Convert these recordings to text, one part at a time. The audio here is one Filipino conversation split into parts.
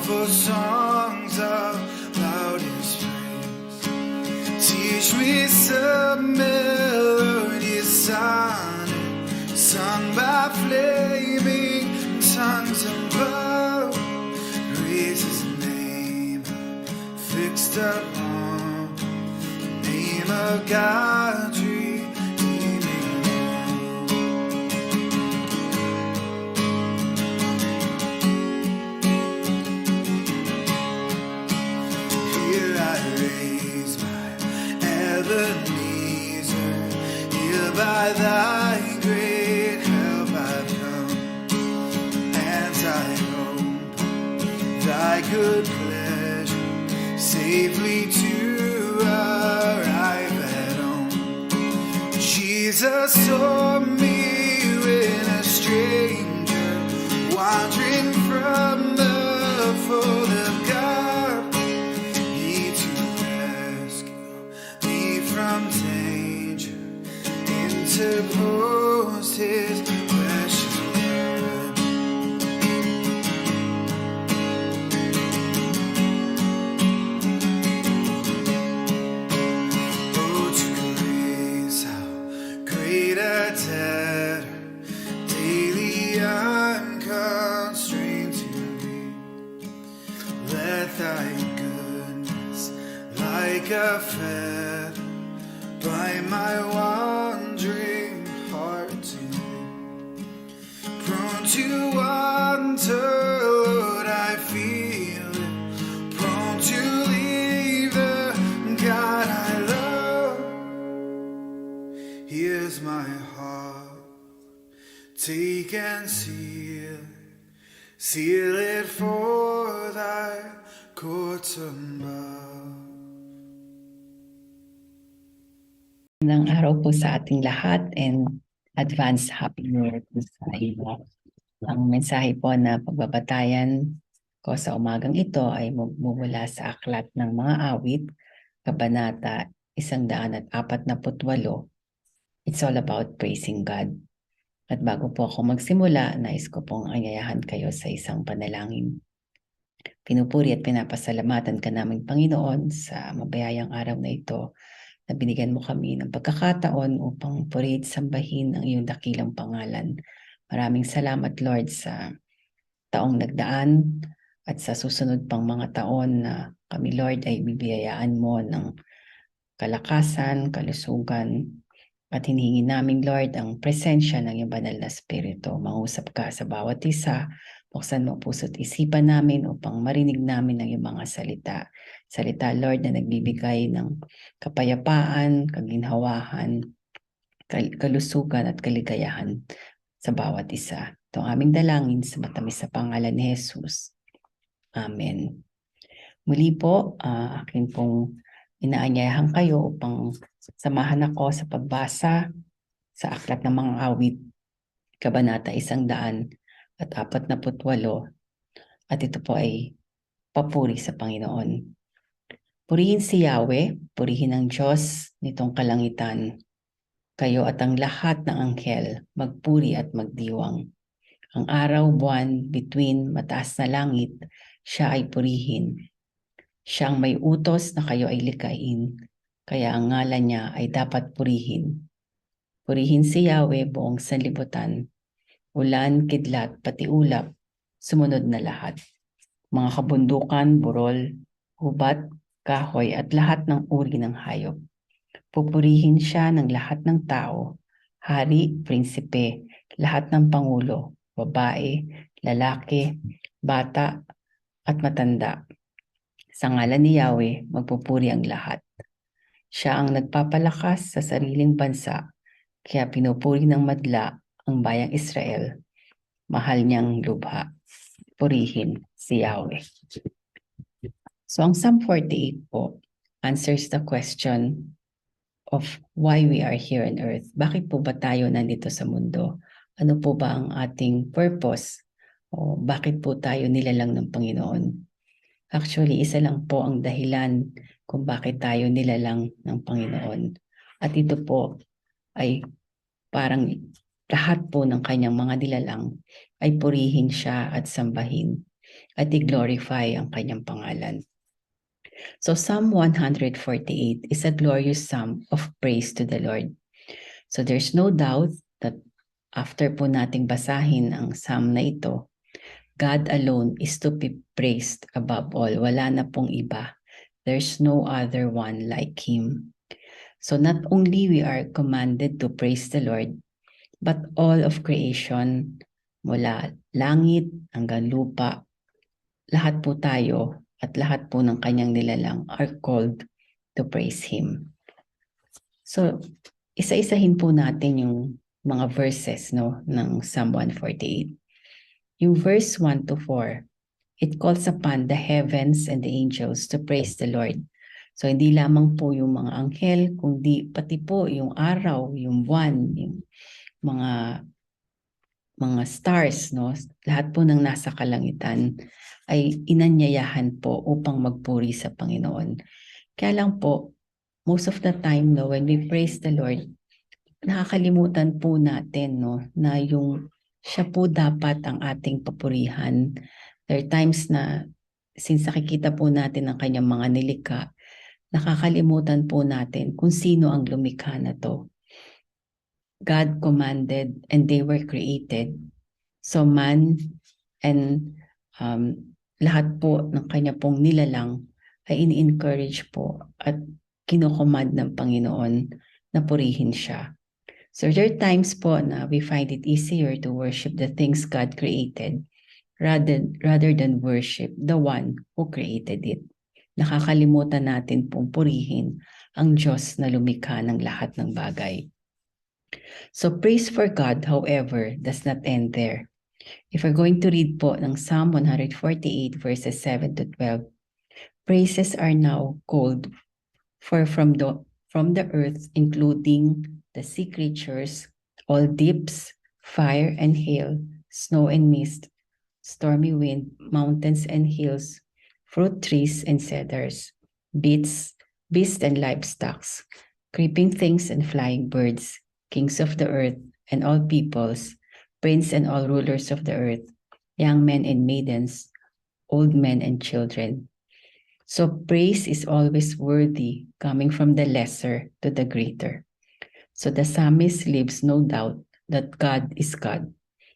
for songs of loudest praise. Teach me some melodious sonnet sung by flaming tongues above. Praise His name, fixed upon the name of God, redeeming love. Here I raise my Ebenezer, here by Thy great help I've come, and I hope Thy good pleasure safely to arrive at home. Jesus saw me when a stranger, wandering from the fold of God. He to rescue me from danger interposed His precious blood. Oh, to grace, how great a debtor daily unconstrained to be. Let Thy goodness, like a feather, bind my wandering heart to Thee. Prone to wander, Lord, I feel it. Prone to leave the God I love. Here's my heart, take and seal it for Thy courts above. Magandang araw po sa ating lahat and advance Happy New Year po sa inyo. Ang mensahe po na pagbabatayan ko sa umagang ito ay mumula sa Aklat ng Mga Awit, Kabanata 148. It's all about praising God. At bago po ako magsimula, nais ko pong anyayahan kayo sa isang panalangin. Pinupuri at pinapasalamatan ka naming Panginoon sa mabayayang araw na ito na binigyan mo kami ng pagkakataon upang purihin sambahin ang iyong dakilang pangalan. Maraming salamat, Lord, sa taong nagdaan at sa susunod pang mga taon na kami, Lord, ay bibiyayaan mo ng kalakasan, kalusugan, at hinihingi namin, Lord, ang presensya ng iyong banal na Espiritu. Mangusap ka sa bawat isa, buksan mo puso't isipan namin upang marinig namin ang iyong mga salita. Salita, Lord, na nagbibigay ng kapayapaan, kaginhawahan, kalusugan at kaligayahan sa bawat isa. Ito ang aming dalangin sa matamis sa pangalan ni Jesus. Amen. Muli po, akin pong inaanyayahan kayo upang samahan ako sa pagbasa sa Aklat ng Mga Awit, Kabanata 148. At ito po ay papuri sa Panginoon. Purihin si Yahweh, purihin ang Diyos nitong kalangitan. Kayo at ang lahat ng anghel, magpuri at magdiwang. Ang araw, buwan, bituin, mataas na langit, siya ay purihin. Siyang may utos na kayo ay likain, kaya ang ngalan niya ay dapat purihin. Purihin si Yahweh buong sanlibutan. Ulan, kidlat, pati ulap, sumunod na lahat. Mga kabundukan, burol, hubat, kahoy at lahat ng uri ng hayop. Pupurihin siya ng lahat ng tao, hari, prinsipe, lahat ng pangulo, babae, lalaki, bata, at matanda. Sa ngalan ni Yahweh, magpupuri ang lahat. Siya ang nagpapalakas sa sariling bansa, kaya pinupuri ng madla ang bayang Israel. Mahal niyang lubha. Purihin si Yahweh. So ang Psalm 48 po answers the question of why we are here on earth. Bakit po ba tayo nandito sa mundo? Ano po ba ang ating purpose? O bakit po tayo nilalang ng Panginoon? Actually, isa lang po ang dahilan kung bakit tayo nilalang ng Panginoon. At ito po ay parang lahat po ng kanyang mga nilalang ay purihin siya at sambahin. at i-glorify ang kanyang pangalan. So Psalm 148 is a glorious psalm of praise to the Lord. So there's no doubt that after po nating basahin ang psalm na ito, God alone is to be praised above all. Wala na pong iba. There's no other one like Him. So not only we are commanded to praise the Lord, but all of creation, mula langit hanggang lupa, lahat po tayo at lahat po ng kanyang nilalang are called to praise Him. So, isa-isahin po natin yung mga verses ng Psalm 148. Yung verse 1 to 4, it calls upon the heavens and the angels to praise the Lord. So, hindi lamang po yung mga anghel, kundi pati po yung araw, yung buwan, yung mga stars, lahat po ng nasa kalangitan ay inanyayahan po upang magpuri sa Panginoon. Kaya lang po, most of the time, when we praise the Lord, nakakalimutan po natin, na yung siya po dapat ang ating papurihan. There are times na, since nakikita po natin ang kanyang mga nilikha, nakakalimutan po natin kung sino ang lumikha na to. God commanded and they were created. So man and lahat po ng kanya pong nilalang ay ini-encourage po at kinocommand ng Panginoon na purihin siya. So there are times po na we find it easier to worship the things God created rather than worship the one who created it. Nakakalimutan natin pong purihin ang Diyos na lumikha ng lahat ng bagay. So praise for God, however, does not end there. If we're going to read po ng Psalm 148 verses 7 to 12, praises are now called for from the earth, including the sea creatures, all deeps, fire and hail, snow and mist, stormy wind, mountains and hills, fruit trees and cedars, beasts and livestock, creeping things and flying birds, kings of the earth and all peoples, prince and all rulers of the earth, young men and maidens, old men and children. So praise is always worthy, coming from the lesser to the greater. So the psalmist leaves no doubt that God is God.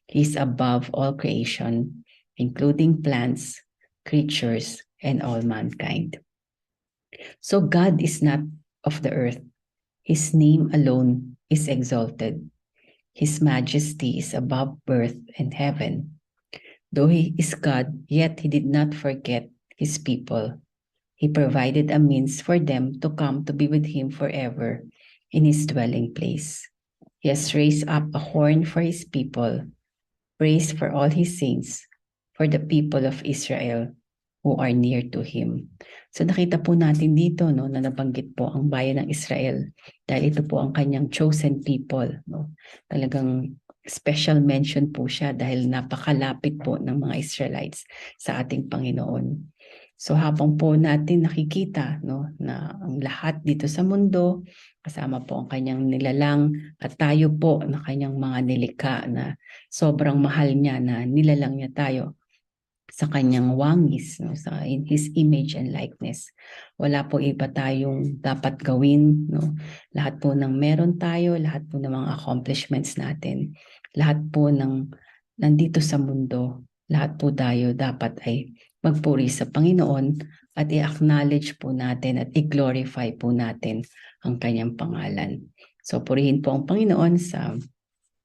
He is above all creation, including plants, creatures, and all mankind. So God is not of the earth. His name alone is exalted. His majesty is above earth and heaven. Though He is God, yet He did not forget His people. He provided a means for them to come to be with Him forever in His dwelling place. He has raised up a horn for His people, praise for all His saints, for the people of Israel who are near to Him. So nakita po natin dito na nabanggit po ang bayan ng Israel dahil ito po ang kanyang chosen people. Talagang special mention po siya dahil napakalapit po ng mga Israelites sa ating Panginoon. So habang po natin nakikita na ang lahat dito sa mundo, kasama po ang kanyang nilalang at tayo po na kanyang mga nilikha na sobrang mahal niya na nilalang niya tayo sa kanyang wangis, in His image and likeness. Wala po iba tayong dapat gawin. Lahat po ng meron tayo, lahat po ng mga accomplishments natin, lahat po ng nandito sa mundo, lahat po tayo dapat ay magpuri sa Panginoon at i-acknowledge po natin at i-glorify po natin ang kanyang pangalan. So purihin po ang Panginoon sa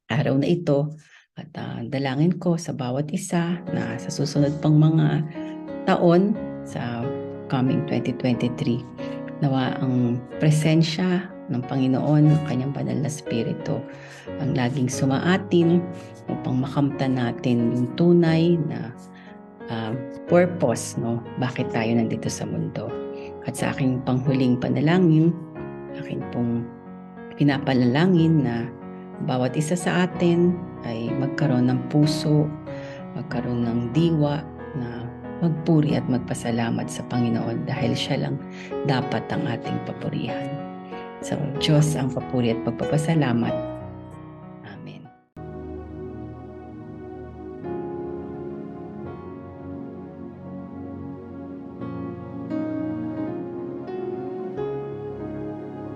araw na ito at dalangin ko sa bawat isa na sa susunod pang mga taon sa coming 2023 nawa ang presensya ng Panginoon, ng kanyang banal na spirito ang laging sumaatin upang makamtan natin yung tunay na purpose, bakit tayo nandito sa mundo. At sa aking panghuling panalangin, aking pong pinapanalangin na bawat isa sa atin ay magkaroon ng puso, magkaroon ng diwa na magpuri at magpasalamat sa Panginoon dahil siya lang dapat ang ating papurihan. So, Diyos ang papuri at pagpapasalamat